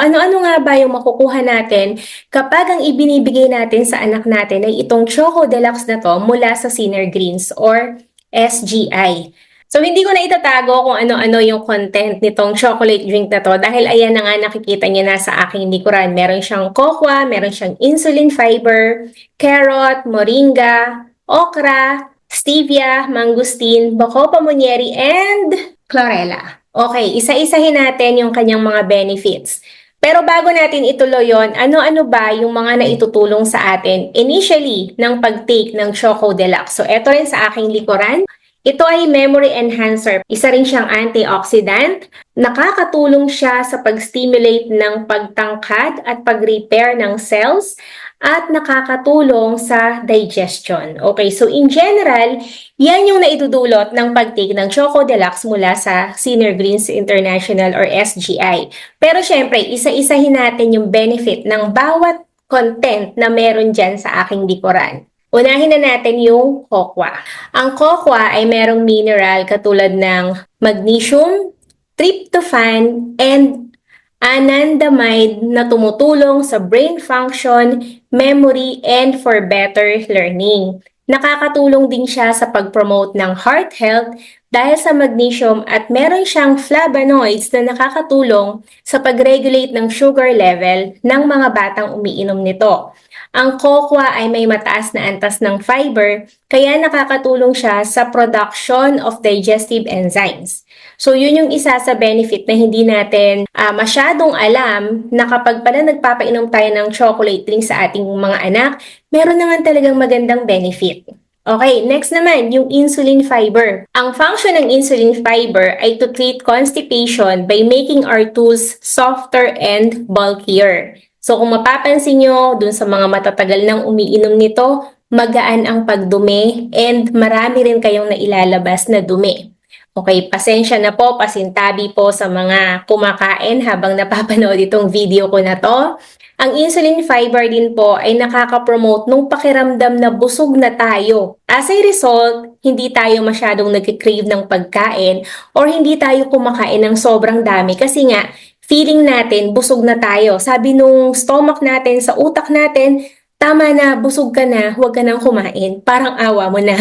Ano-ano nga ba yung makukuha natin kapag ang ibinibigay natin sa anak natin ay itong Choco Deluxe na to mula sa Sinner Greens or SGI? So, hindi ko na itatago kung ano-ano yung content nitong chocolate drink na to dahil ayan na nga nakikita niya na sa aking likuran. Meron siyang cocoa, meron siyang insulin fiber, carrot, moringa, okra, stevia, mangosteen, bacopa monnieri, and chlorella. Okay, isa-isahin natin yung kanyang mga benefits. Pero bago natin ituloy yon, ano-ano ba yung mga naitutulong sa atin initially ng pag-take ng Choco Deluxe? So, ito rin sa aking likuran. Ito ay memory enhancer. Isa rin siyang antioxidant. Nakakatulong siya sa pag-stimulate ng pagtangkad at pag-repair ng cells at nakakatulong sa digestion. Okay, so in general, yan yung naidudulot ng pag-take ng Choco Deluxe mula sa Sinner Greens International or SGI. Pero syempre, isa-isahin natin yung benefit ng bawat content na meron dyan sa aking likuran. Unahin na natin yung cocoa. Ang cocoa ay merong mineral katulad ng magnesium, tryptophan, and anandamide na tumutulong sa brain function, memory, and for better learning. Nakakatulong din siya sa pag-promote ng heart health dahil sa magnesium at meron siyang flavonoids na nakakatulong sa pag-regulate ng sugar level ng mga batang umiinom nito. Ang cocoa ay may mataas na antas ng fiber, kaya nakakatulong siya sa production of digestive enzymes. So, yun yung isa sa benefit na hindi natin masyadong alam na kapag pala nagpapainom tayo ng chocolate drink sa ating mga anak, meron naman talagang magandang benefit. Okay, next naman, yung insulin fiber. Ang function ng insulin fiber ay to treat constipation by making our tools softer and bulkier. So kung mapapansin nyo, dun sa mga matatagal nang umiinom nito, magaan ang pagdumi and marami rin kayong nailalabas na dumi. Okay, pasensya na po, pasintabi po sa mga kumakain habang napapanood itong video ko na to. Ang insulin fiber din po ay nakaka-promote nung pakiramdam na busog na tayo. As a result, hindi tayo masyadong nag-crave ng pagkain or hindi tayo kumakain ng sobrang dami kasi nga, feeling natin busog na tayo. Sabi nung stomach natin, sa utak natin, tama na, busog ka na, huwag ka nang kumain. Parang awa mo na.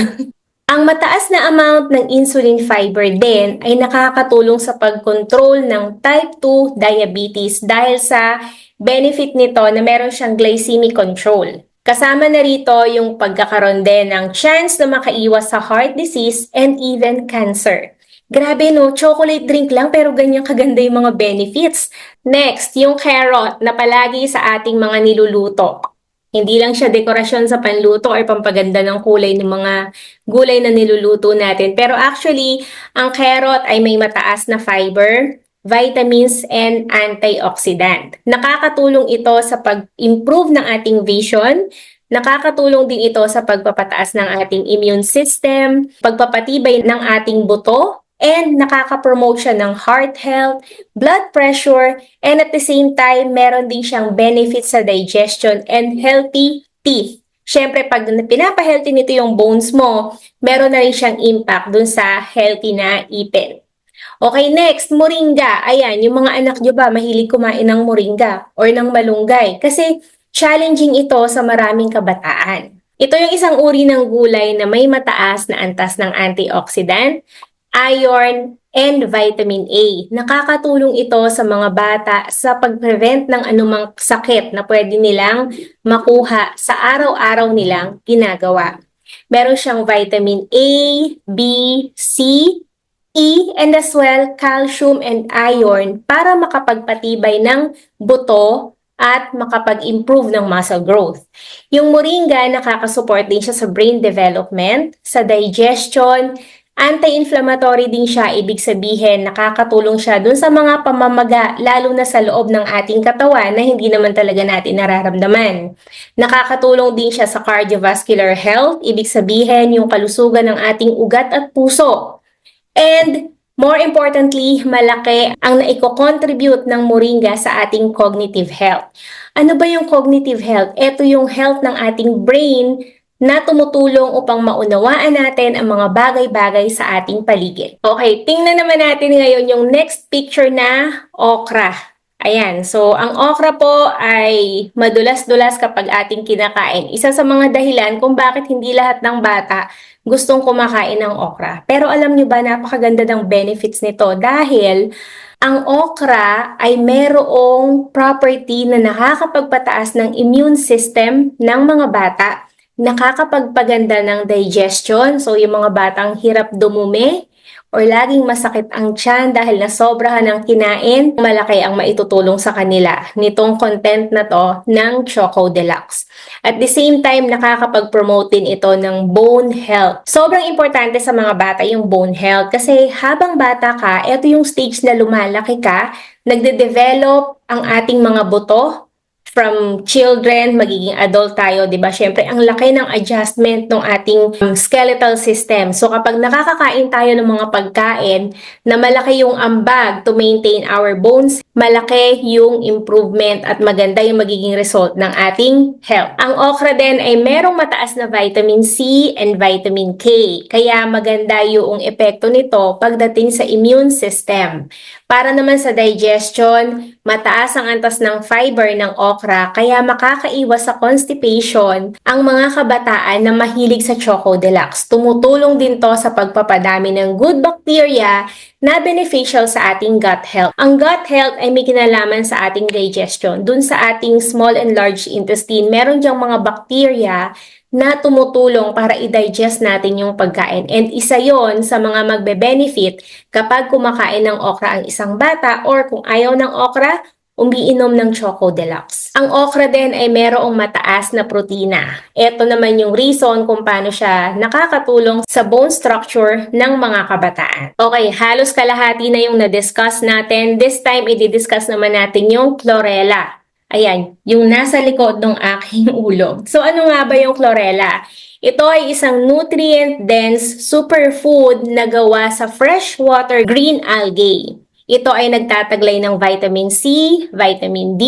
Ang mataas na amount ng insulin fiber din ay nakakatulong sa pag-control ng type 2 diabetes dahil sa benefit nito na meron siyang glycemic control. Kasama na rito yung pagkakaroon din ng chance na makaiwas sa heart disease and even cancer. Grabe no, chocolate drink lang pero ganyan kaganda yung mga benefits. Next, yung carrot na palagi sa ating mga niluluto. Hindi lang siya dekorasyon sa panluto or pampaganda ng kulay ng mga gulay na niluluto natin. Pero actually, ang carrot ay may mataas na fiber, vitamins, and antioxidant. Nakakatulong ito sa pag-improve ng ating vision. Nakakatulong din ito sa pagpapataas ng ating immune system, pagpapatibay ng ating buto, and nakaka-promote siya ng heart health, blood pressure, and at the same time, meron din siyang benefits sa digestion and healthy teeth. Siyempre, pag pinapa-healthy nito yung bones mo, meron na rin siyang impact dun sa healthy na ipin. Okay, next, moringa. Ayan, yung mga anak nyo ba mahilig kumain ng moringa or ng malunggay? Kasi challenging ito sa maraming kabataan. Ito yung isang uri ng gulay na may mataas na antas ng antioxidant, iron, and vitamin A. Nakakatulong ito sa mga bata sa pag-prevent ng anumang sakit na pwede nilang makuha sa araw-araw nilang ginagawa. Meron siyang vitamin A, B, C, E, and as well calcium and iron para makapagpatibay ng buto at makapag-improve ng muscle growth. Yung moringa, nakakasupport din siya sa brain development, sa digestion, anti-inflammatory din siya, ibig sabihin nakakatulong siya dun sa mga pamamaga, lalo na sa loob ng ating katawan na hindi naman talaga natin nararamdaman. Nakakatulong din siya sa cardiovascular health, ibig sabihin yung kalusugan ng ating ugat at puso. And more importantly, malaki ang naiko-contribute ng moringa sa ating cognitive health. Ano ba yung cognitive health? Ito yung health ng ating brain na tumutulong upang maunawaan natin ang mga bagay-bagay sa ating paligid. Okay, tingnan naman natin ngayon yung next picture na okra. Ayan, so ang okra po ay madulas-dulas kapag ating kinakain. Isa sa mga dahilan kung bakit hindi lahat ng bata gustong kumakain ng okra. Pero alam nyo ba, napakaganda ng benefits nito dahil ang okra ay merong property na nakakapagpataas ng immune system ng mga bata. Nakakapagpaganda ng digestion. So yung mga batang hirap dumumi, or laging masakit ang tiyan dahil nasobrahan ng kinain, malaki ang maitutulong sa kanila nitong content na to ng Choco Deluxe. At the same time, nakakapag-promote din ito ng bone health. Sobrang importante sa mga bata yung bone health kasi habang bata ka, ito yung stage na lumalaki ka, nagde-develop ang ating mga buto, from children, magiging adult tayo, di ba? Siyempre, ang laki ng adjustment ng ating skeletal system. So, kapag nakakakain tayo ng mga pagkain na malaki yung ambag to maintain our bones, malaki yung improvement at maganda yung magiging result ng ating health. Ang okra din ay merong mataas na vitamin C and vitamin K. Kaya maganda yung epekto nito pagdating sa immune system. Para naman sa digestion, mataas ang antas ng fiber ng okra kaya makakaiwas sa constipation ang mga kabataan na mahilig sa Choco Deluxe. Tumutulong din to sa pagpapadami ng good bacteria na beneficial sa ating gut health. Ang gut health ay may kinalaman sa ating digestion. Dun sa ating small and large intestine, meron diyang mga bacteria na tumutulong para i-digest natin yung pagkain. And isa yon sa mga magbe-benefit kapag kumakain ng okra ang isang bata or kung ayaw ng okra, umiinom ng Choco Deluxe. Ang okra din ay merong mataas na protina. Ito naman yung reason kung paano siya nakakatulong sa bone structure ng mga kabataan. Okay, halos kalahati na yung na-discuss natin. This time, i-discuss naman natin yung chlorella. Ayan, yung nasa likod ng aking ulo. So ano nga ba yung chlorella? Ito ay isang nutrient-dense superfood na gawa sa freshwater green algae. Ito ay nagtataglay ng vitamin C, vitamin D,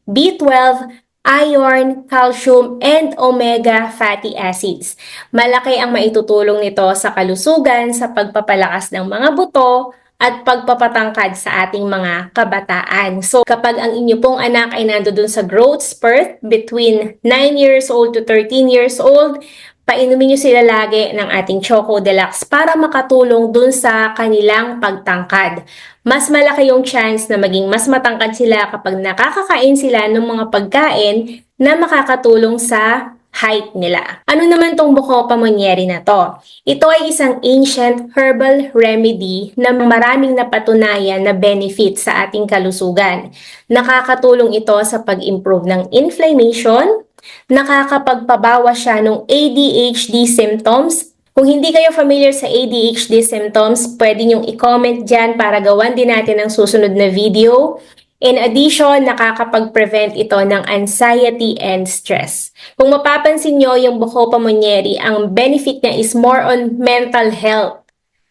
B12, iron, calcium, and omega fatty acids. Malaki ang maitutulong nito sa kalusugan, sa pagpapalakas ng mga buto, at pagpapatangkad sa ating mga kabataan. So, kapag ang inyo pong anak ay nandoon sa growth spurt between 9 years old to 13 years old, painumin nyo sila lagi ng ating Choco Deluxe para makatulong dun sa kanilang pagtangkad. Mas malaki yung chance na maging mas matangkad sila kapag nakakakain sila ng mga pagkain na makakatulong sa height nila. Ano naman tong Buko Pamonyeri na to? Ito ay isang ancient herbal remedy na maraming napatunayan na benefit sa ating kalusugan. Nakakatulong ito sa pag-improve ng inflammation, nakakapagpabawas siya ng ADHD symptoms. Kung hindi kayo familiar sa ADHD symptoms, pwede nyong i-comment dyan para gawan din natin ang susunod na video. In addition, nakakapag-prevent ito ng anxiety and stress. Kung mapapansin nyo, yung Buko Pamonyeri, ang benefit niya is more on mental health.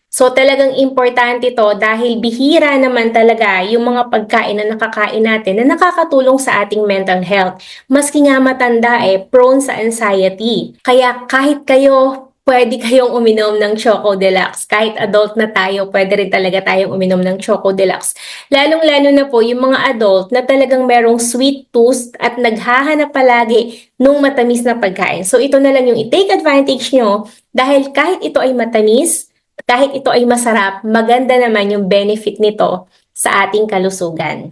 So talagang importante to dahil bihira naman talaga yung mga pagkain na nakakain natin na nakakatulong sa ating mental health. Maski nga matanda prone sa anxiety. Kaya kahit kayo, pwede kayong uminom ng Choco Deluxe. Kahit adult na tayo, pwede rin talaga tayong uminom ng Choco Deluxe. Lalong-lalo na po yung mga adult na talagang merong sweet tooth at naghahanap palagi nung matamis na pagkain. So ito na lang yung i-take advantage nyo dahil kahit ito ay matamis, kahit ito ay masarap, maganda naman yung benefit nito sa ating kalusugan.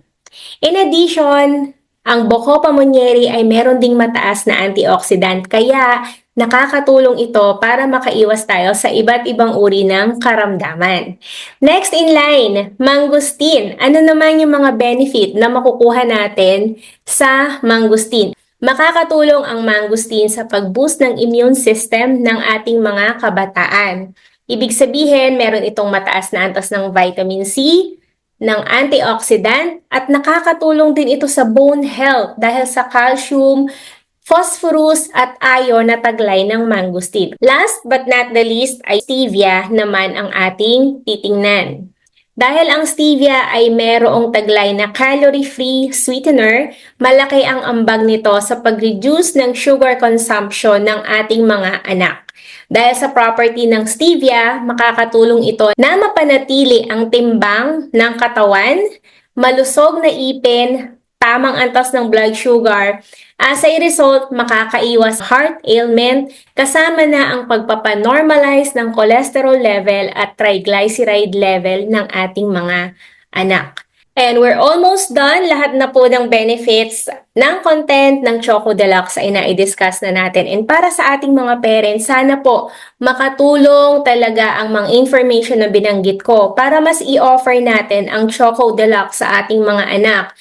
In addition, ang Buko Pamonyeri ay meron ding mataas na antioxidant kaya nakakatulong ito para makaiwas tayo sa iba't ibang uri ng karamdaman. Next in line, mangustin. Ano naman yung mga benefit na makukuha natin sa mangustin? Makakatulong ang mangustin sa pag-boost ng immune system ng ating mga kabataan. Ibig sabihin, meron itong mataas na antas ng vitamin C, ng antioxidant, at nakakatulong din ito sa bone health dahil sa calcium, phosphorus at iron na taglay ng mangustin. Last but not the least ay stevia naman ang ating titingnan. Dahil ang stevia ay merong taglay na calorie-free sweetener, malaki ang ambag nito sa pag-reduce ng sugar consumption ng ating mga anak. Dahil sa property ng stevia, makakatulong ito na mapanatili ang timbang ng katawan, malusog na ipin, tamang antas ng blood sugar. As a result, makakaiwas heart ailment kasama na ang pagpapanormalize ng cholesterol level at triglyceride level ng ating mga anak. And we're almost done. Lahat na po ng benefits ng content ng Choco Deluxe ay na-discuss na natin. And para sa ating mga parents, sana po makatulong talaga ang mga information na binanggit ko para mas i-offer natin ang Choco Deluxe sa ating mga anak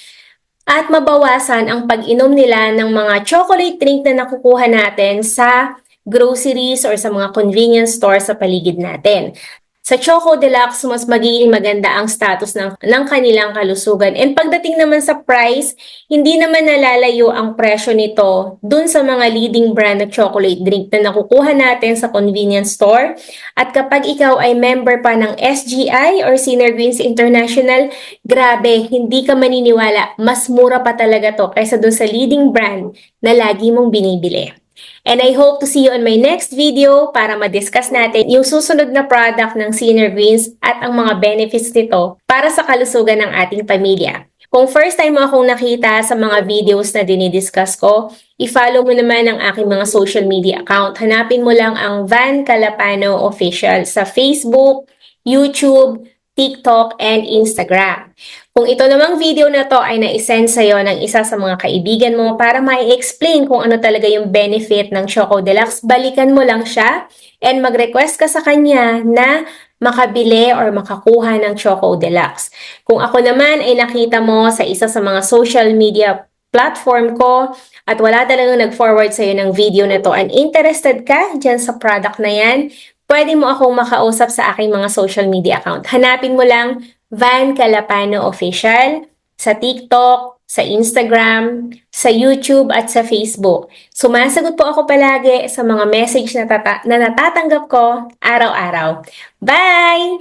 at mabawasan ang pag-inom nila ng mga chocolate drink na nakukuha natin sa groceries or sa mga convenience store sa paligid natin. Sa Choco Deluxe, mas magiging maganda ang status ng kanilang kalusugan. And pagdating naman sa price, hindi naman nalalayo ang presyo nito dun sa mga leading brand na chocolate drink na nakukuha natin sa convenience store. At kapag ikaw ay member pa ng SGI or Senior Greens International, grabe, hindi ka maniniwala. Mas mura pa talaga to kaysa dun sa leading brand na lagi mong binibili. And I hope to see you on my next video para ma-discuss natin yung susunod na product ng Senior Greens at ang mga benefits nito para sa kalusugan ng ating pamilya. Kung first time mo akong nakita sa mga videos na dinidiscuss ko, i-follow mo naman ang aking mga social media account. Hanapin mo lang ang Van Calapano Official sa Facebook, YouTube, TikTok, and Instagram. Kung ito namang video na to ay na-send sa'yo ng isa sa mga kaibigan mo para ma-explain kung ano talaga yung benefit ng Choco Deluxe, balikan mo lang siya and mag-request ka sa kanya na makabili or makakuha ng Choco Deluxe. Kung ako naman ay nakita mo sa isa sa mga social media platform ko at wala talagang nag-forward sa'yo ng video na to and interested ka dyan sa product na yan, pwede mo akong makausap sa aking mga social media account. Hanapin mo lang Van Calapano Official sa TikTok, sa Instagram, sa YouTube at sa Facebook. Sumasagot po ako palagi sa mga message na natatanggap ko araw-araw. Bye!